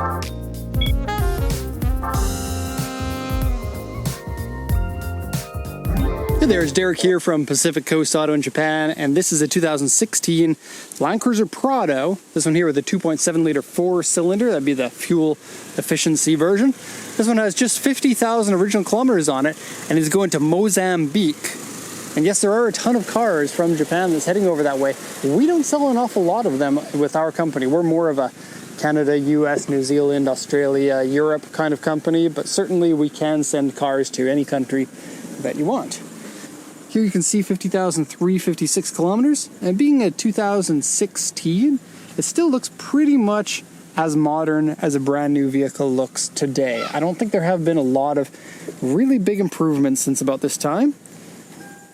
Hey there, it's Derek here from Pacific Coast Auto in Japan, and this is a 2016 Land Cruiser Prado. This one here with a 2.7 liter 4-cylinder, that'd be the fuel efficiency version. This one has just 50,000 original kilometers on it, and is going to Mozambique. And yes, there are a ton of cars from Japan that's heading over that way. We don't sell an awful lot of them with our company. We're more of a Canada, US, New Zealand, Australia, Europe kind of company, but certainly we can send cars to any country that you want. Here you can see 50,356 kilometers, and being a 2016, it still looks pretty much as modern as a brand new vehicle looks today. I don't think there have been a lot of really big improvements since about this time.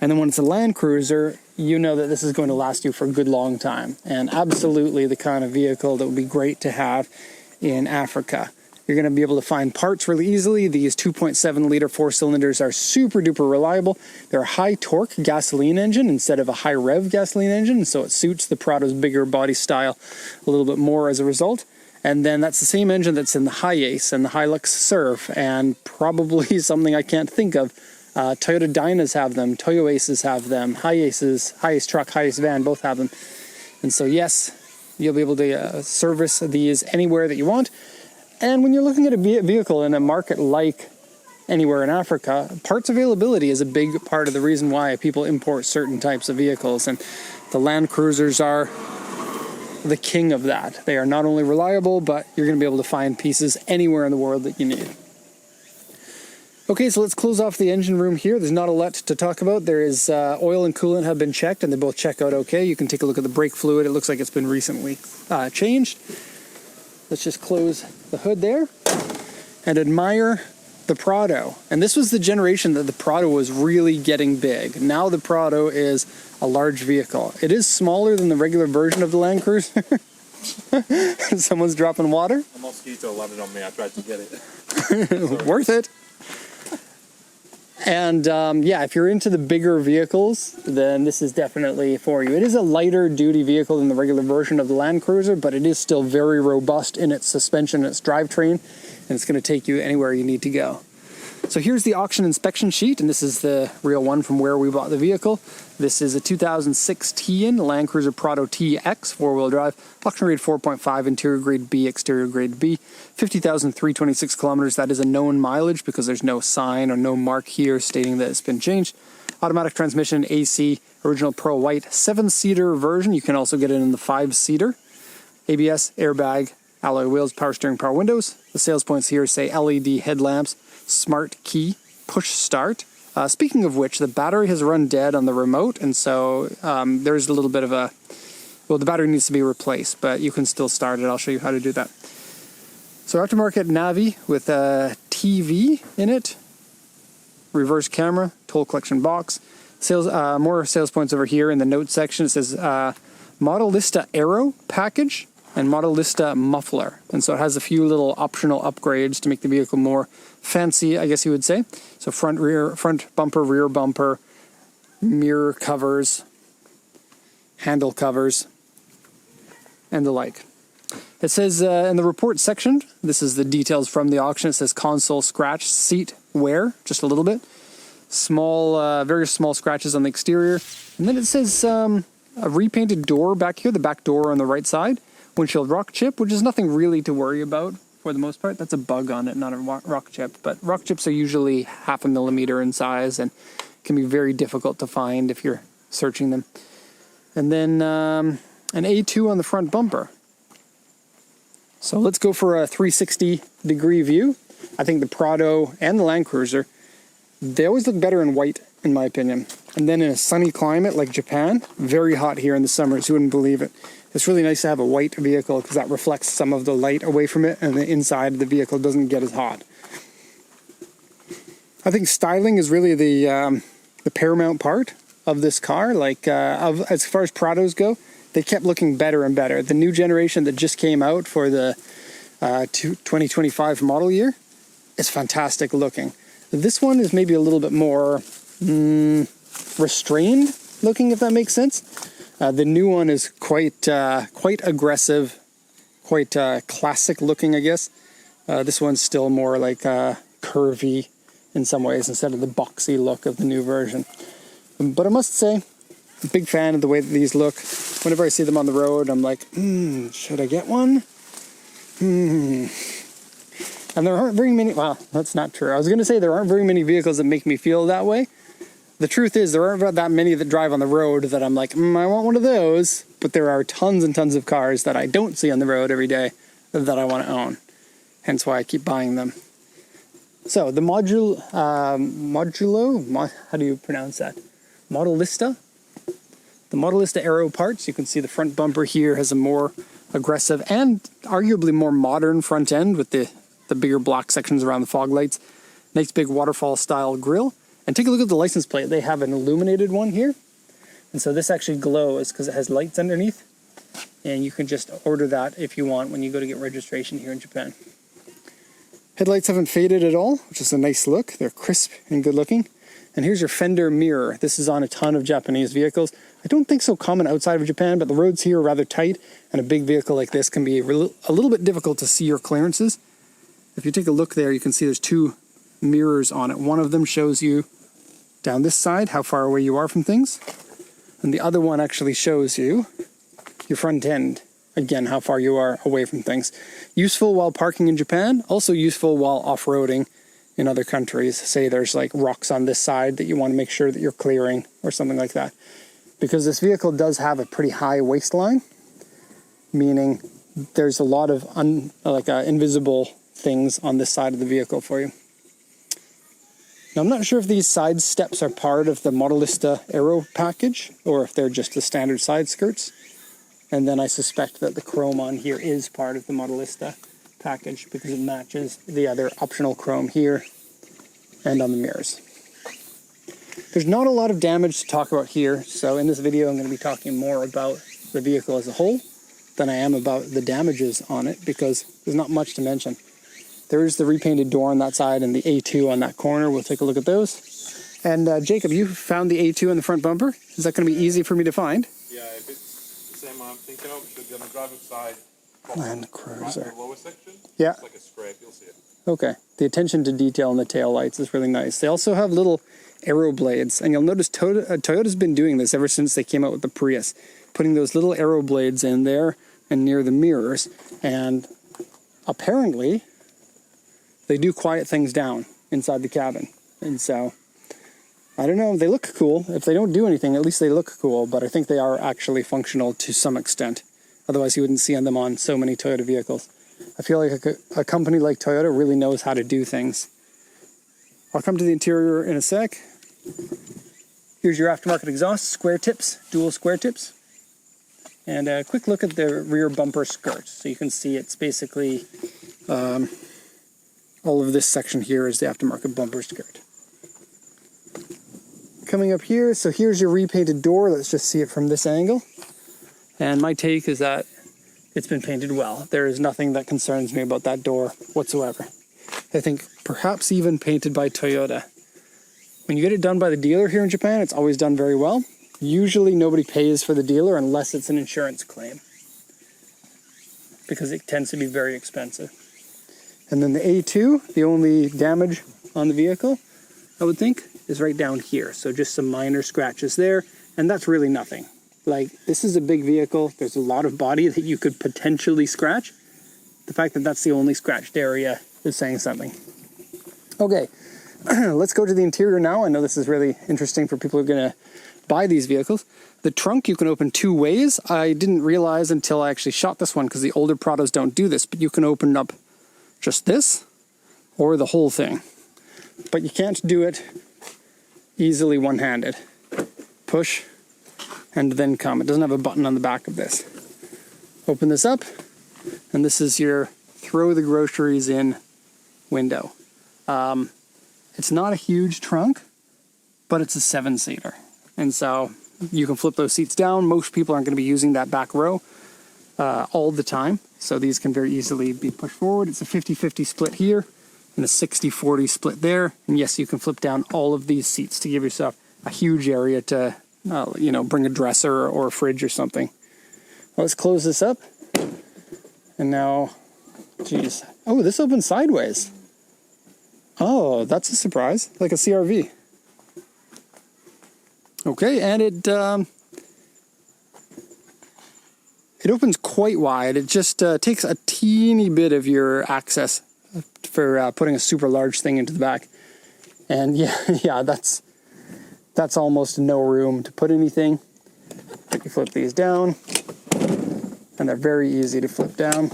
And then when it's a Land Cruiser, you know that this is going to last you for a good long time. And absolutely the kind of vehicle that would be great to have in Africa. You're going to be able to find parts really easily. These 2.7 liter 4-cylinders are super duper reliable. They're a high torque gasoline engine instead of a high rev gasoline engine, so it suits the Prado's bigger body style a little bit more as a result. And then that's the same engine that's in the Hi-Ace and the Hilux Surf, and probably something I can't think of. Toyota Dynas have them, Toyo Aces have them, Hi-Aces, Hi-Ace truck, Hi-Ace van, both have them. And so yes, you'll be able to service these anywhere that you want. And when you're looking at a vehicle in a market like anywhere in Africa, parts availability is a big part of the reason why people import certain types of vehicles. And the Land Cruisers are the king of that. They are not only reliable, but you're going to be able to find pieces anywhere in the world that you need. Okay, so let's close off the engine room here. There's not a lot to talk about. There is oil and coolant have been checked, and they both check out okay. You can take a look at the brake fluid. It looks like it's been recently changed. Let's just close the hood there and admire the Prado. And this was the generation that the Prado was really getting big. Now the Prado is a large vehicle. It is smaller than the regular version of the Land Cruiser. Someone's dropping water. A mosquito landed on me. I tried to get it. Worth it. And yeah, if you're into the bigger vehicles, then this is definitely for you. It is a lighter duty vehicle than the regular version of the Land Cruiser, but it is still very robust in its suspension and its drivetrain, and it's going to take you anywhere you need to go. So here's the auction inspection sheet, and this is the real one from where we bought the vehicle. This is a 2016 Land Cruiser Prado TX, 4-wheel drive, auction grade 4.5, interior grade B, exterior grade B, 50,326 kilometers. That is a known mileage because there's no sign or no mark here stating that it's been changed. Automatic transmission, AC, original Pro White, 7-seater version. You can also get it in the 5-seater. ABS, airbag, alloy wheels, power steering, power windows. The sales points here say LED headlamps, smart key, push start. Speaking of which, the battery has run dead on the remote, and so there's a little bit of a, well, the battery needs to be replaced, but you can still start it. I'll show you how to do that. So aftermarket Navi with a TV in it, reverse camera, toll collection box. Sales, more sales points over here in the notes section. It says Model Lista Aero package and Model Lista muffler. And so it has a few little optional upgrades to make the vehicle more fancy, I guess you would say. So front bumper, rear bumper, mirror covers, handle covers, and the like. It says in the report section, this is the details from the auction. It says console scratch, seat wear, just a little bit. Small, very small scratches on the exterior. And then it says a repainted door back here, the back door on the right side. Windshield rock chip, which is nothing really to worry about for the most part. That's a bug on it, not a rock chip. But rock chips are usually 0.5 millimeter in size and can be very difficult to find if you're searching them. And then an A2 on the front bumper. So let's go for a 360-degree view. I think the Prado and the Land Cruiser, they always look better in white, in my opinion. And then in a sunny climate like Japan, very hot here in the summers, you wouldn't believe it. It's really nice to have a white vehicle because that reflects some of the light away from it, and the inside of the vehicle doesn't get as hot. I think styling is really the paramount part of this car. Like as far as Prados go, they kept looking better and better. The new generation that just came out for the 2025 model year is fantastic looking. This one is maybe a little bit more restrained looking, if that makes sense. The new one is quite aggressive, quite classic looking, I guess. This one's still more like curvy in some ways instead of the boxy look of the new version. But I must say, I'm a big fan of the way that these look. Whenever I see them on the road, I'm like, should I get one? And there aren't very many, well, that's not true. I was going to say there aren't very many vehicles that make me feel that way. The truth is there aren't that many that drive on the road that I'm like, I want one of those. But there are tons and tons of cars that I don't see on the road every day that I want to own. Hence why I keep buying them. So the how do you pronounce that? Modelista. The Modelista Aero parts, you can see the front bumper here has a more aggressive and arguably more modern front end with the bigger block sections around the fog lights. Nice big waterfall style grille. And take a look at the license plate. They have an illuminated one here. And so this actually glows because it has lights underneath. And you can just order that if you want when you go to get registration here in Japan. Headlights haven't faded at all, which is a nice look. They're crisp and good looking. And here's your fender mirror. This is on a ton of Japanese vehicles. I don't think so common outside of Japan, but the roads here are rather tight, and a big vehicle like this can be a little bit difficult to see your clearances. If you take a look there, you can see there's two mirrors on it. One of them shows you down this side how far away you are from things, and the other one actually shows you your front end, again, how far you are away from things. Useful while parking in Japan, also useful while off-roading in other countries. Say there's like rocks on this side that you want to make sure that you're clearing or something like that. Because this vehicle does have a pretty high waistline, meaning there's a lot of invisible things on this side of the vehicle for you. Now, I'm not sure if these side steps are part of the Modelista Aero package or if they're just the standard side skirts. And then I suspect that the chrome on here is part of the Modelista package because it matches the other optional chrome here and on the mirrors. There's not a lot of damage to talk about here, so in this video I'm going to be talking more about the vehicle as a whole than I am about the damages on it because there's not much to mention. There is the repainted door on that side and the A2 on that corner. We'll take a look at those. And Jacob, you found the A2 in the front bumper. Is that going to be easy for me to find? Yeah, if it's the same one I'm thinking of, it should be on the driver's side. Land Cruiser. Right, the lower section. Yeah. It's like a scrape, you'll see it. Okay. The attention to detail in the tail lights is really nice. They also have little aero blades, and you'll notice Toyota's been doing this ever since they came out with the Prius, putting those little aero blades in there and near the mirrors, and apparently they do quiet things down inside the cabin. And so, I don't know, they look cool. If they don't do anything, at least they look cool, but I think they are actually functional to some extent. Otherwise, you wouldn't see them on so many Toyota vehicles. I feel like a company like Toyota really knows how to do things. I'll come to the interior in a sec. Here's your aftermarket exhaust, square tips, dual square tips. And a quick look at the rear bumper skirt. So you can see it's basically, all of this section here is the aftermarket bumper skirt. Coming up here, so here's your repainted door. Let's just see it from this angle. And my take is that it's been painted well. There is nothing that concerns me about that door whatsoever. I think perhaps even painted by Toyota. When you get it done by the dealer here in Japan, it's always done very well. Usually nobody pays for the dealer unless it's an insurance claim, because it tends to be very expensive. And then the A2, the only damage on the vehicle, I would think, is right down here. So just some minor scratches there, and that's really nothing. Like, this is a big vehicle. There's a lot of body that you could potentially scratch. The fact that that's the only scratched area is saying something. Okay, let's go to the interior now. I know this is really interesting for people who are going to buy these vehicles. The trunk you can open two ways. I didn't realize until I actually shot this one because the older Prados don't do this, but you can open up just this or the whole thing. But you can't do it easily one-handed. Push and then come. It doesn't have a button on the back of this. Open this up, and this is your throw the groceries in window. It's not a huge trunk, but it's a 7-seater. And so you can flip those seats down. Most people aren't going to be using that back row all the time, so these can very easily be pushed forward. It's a 50-50 split here and a 60-40 split there. And yes, you can flip down all of these seats to give yourself a huge area to bring a dresser or a fridge or something. Well, let's close this up. And now Jeez. Oh, this opens sideways. Oh, that's a surprise. Like a CRV. Okay, and it opens quite wide. It just takes a teeny bit of your access for putting a super large thing into the back. And yeah, that's almost no room to put anything. But you flip these down, and they're very easy to flip down.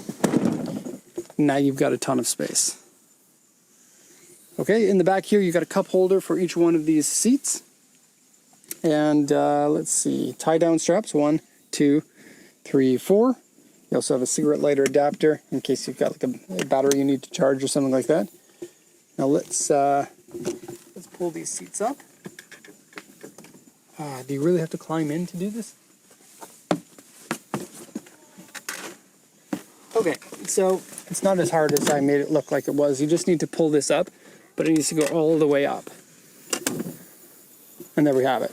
Now you've got a ton of space. Okay, in the back here, you've got a cup holder for each one of these seats. And let's see, tie down straps, 1, 2, 3, 4. You also have a cigarette lighter adapter in case you've got like a battery you need to charge or something like that. Now let's pull these seats up. Do you really have to climb in to do this? Okay, so it's not as hard as I made it look like it was. You just need to pull this up, but it needs to go all the way up. And there we have it.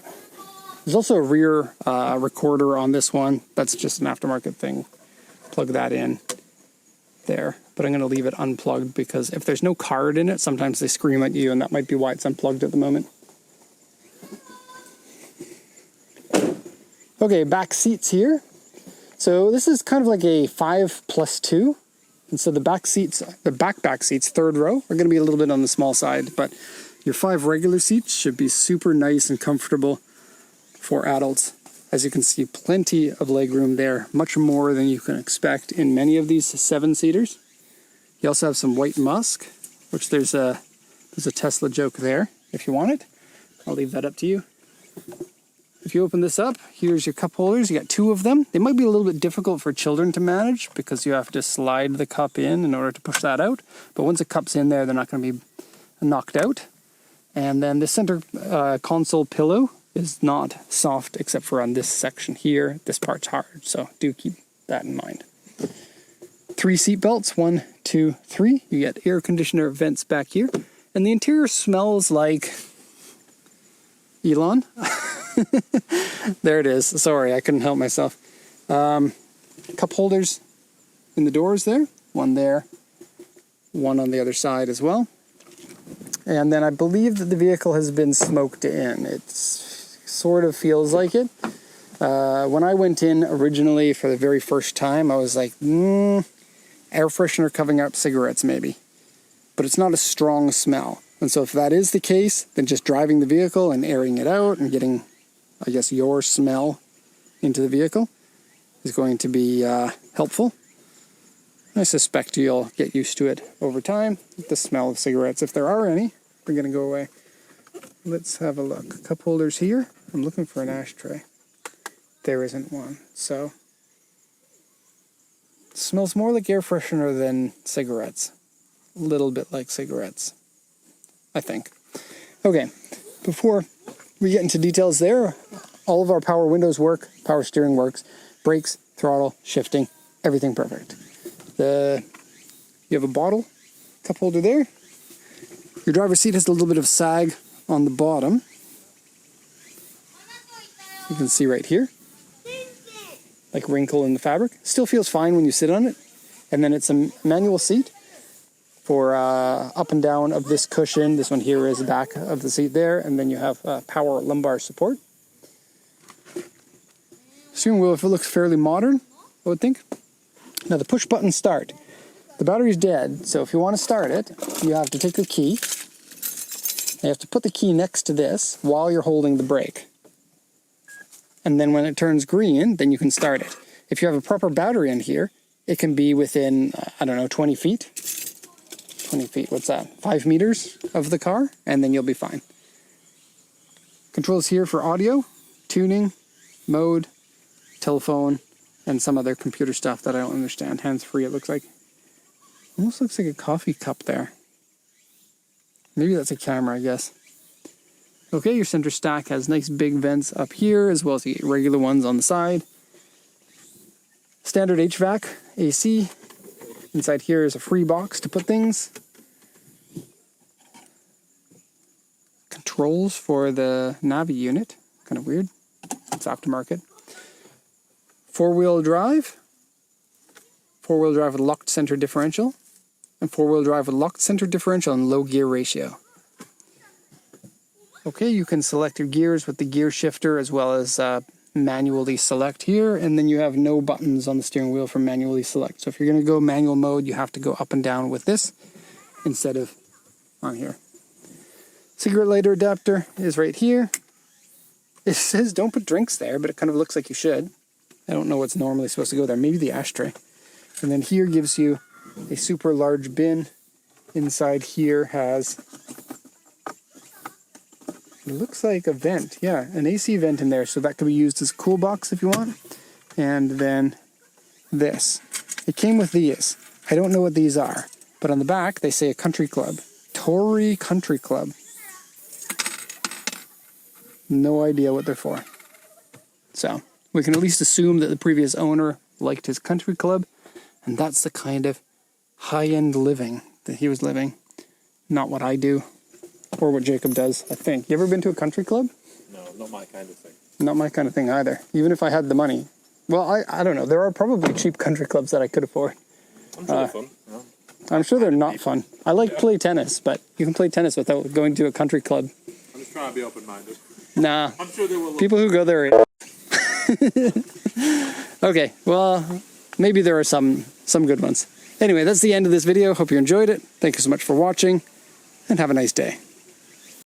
There's also a rear recorder on this one. That's just an aftermarket thing. Plug that in there. But I'm going to leave it unplugged because if there's no card in it, sometimes they scream at you, and that might be why it's unplugged at the moment. Okay, back seats here. So this is kind of like a 5+2. And so the back seats, the back seats, third row, are going to be a little bit on the small side, but your 5 regular seats should be super nice and comfortable for adults. As you can see, plenty of legroom there, much more than you can expect in many of these 7-seaters. You also have some white musk, which there's a Tesla joke there if you want it. I'll leave that up to you. If you open this up, here's your cup holders. You got 2 of them. They might be a little bit difficult for children to manage because you have to slide the cup in order to push that out. But once the cup's in there, they're not going to be knocked out. And then the center console pillow is not soft except for on this section here. This part's hard, so do keep that in mind. 3 seat belts, 1, 2, 3. You get air conditioner vents back here. And the interior smells like Elon. There it is. Sorry, I couldn't help myself. Cup holders in the doors there. 1 there. 1 on the other side as well. And then I believe that the vehicle has been smoked in. It sort of feels like it. When I went in originally for the very first time, I was like, air freshener covering up cigarettes maybe. But it's not a strong smell. And so if that is the case, then just driving the vehicle and airing it out and getting, I guess, your smell into the vehicle is going to be helpful. I suspect you'll get used to it over time. The smell of cigarettes, if there are any, are going to go away. Let's have a look. Cup holders here. I'm looking for an ashtray. There isn't one. So, it smells more like air freshener than cigarettes. A little bit like cigarettes, I think. Okay, before we get into details there, all of our power windows work, power steering works, brakes, throttle, shifting, everything perfect. You have a bottle cup holder there. Your driver's seat has a little bit of sag on the bottom. You can see right here, like wrinkle in the fabric. Still feels fine when you sit on it. And then it's a manual seat for up and down of this cushion. This one here is the back of the seat there. And then you have power lumbar support. Steering wheel, if it looks fairly modern, I would think. Now the push button start. The battery's dead, so if you want to start it, you have to take the key. You have to put the key next to this while you're holding the brake. And then when it turns green, then you can start it. If you have a proper battery in here, it can be within, 20 feet. 20 feet, what's that? 5 meters of the car, and then you'll be fine. Controls here for audio, tuning, mode, telephone, and some other computer stuff that I don't understand. Hands-free, it looks like. Almost looks like a coffee cup there. Maybe that's a camera, I guess. Okay, your center stack has nice big vents up here, as well as the regular ones on the side. Standard HVAC, AC. Inside here is a free box to put things. Controls for the Navi unit. Kind of weird. It's aftermarket. Four-wheel drive with locked center differential. and 4-wheel drive with locked center differential and low gear ratio. Okay, you can select your gears with the gear shifter as well as manually select here, and then you have no buttons on the steering wheel for manually select. So if you're going to go manual mode, you have to go up and down with this instead of on here. Cigarette lighter adapter is right here. It says don't put drinks there, but it kind of looks like you should. I don't know what's normally supposed to go there. Maybe the ashtray. And then here gives you a super large bin. Inside here has, it looks like a vent. Yeah, an AC vent in there. So that could be used as a cool box if you want. And then this. It came with these. I don't know what these are. But on the back, they say a country club. Tory Country Club. No idea what they're for. So we can at least assume that the previous owner liked his country club, and that's the kind of high-end living that he was living. Not what I do, or what Jacob does, I think. You ever been to a country club? No, not my kind of thing. Not my kind of thing either, even if I had the money. Well, I don't know. There are probably cheap country clubs that I could afford. I'm sure they're fun. Yeah. I'm sure they're not fun. I like play tennis, but you can play tennis without going to a country club. I'm just trying to be open-minded. Nah. I'm sure they will. People who go there are okay, well, maybe there are some good ones. Anyway, that's the end of this video. Hope you enjoyed it. Thank you so much for watching, and have a nice day.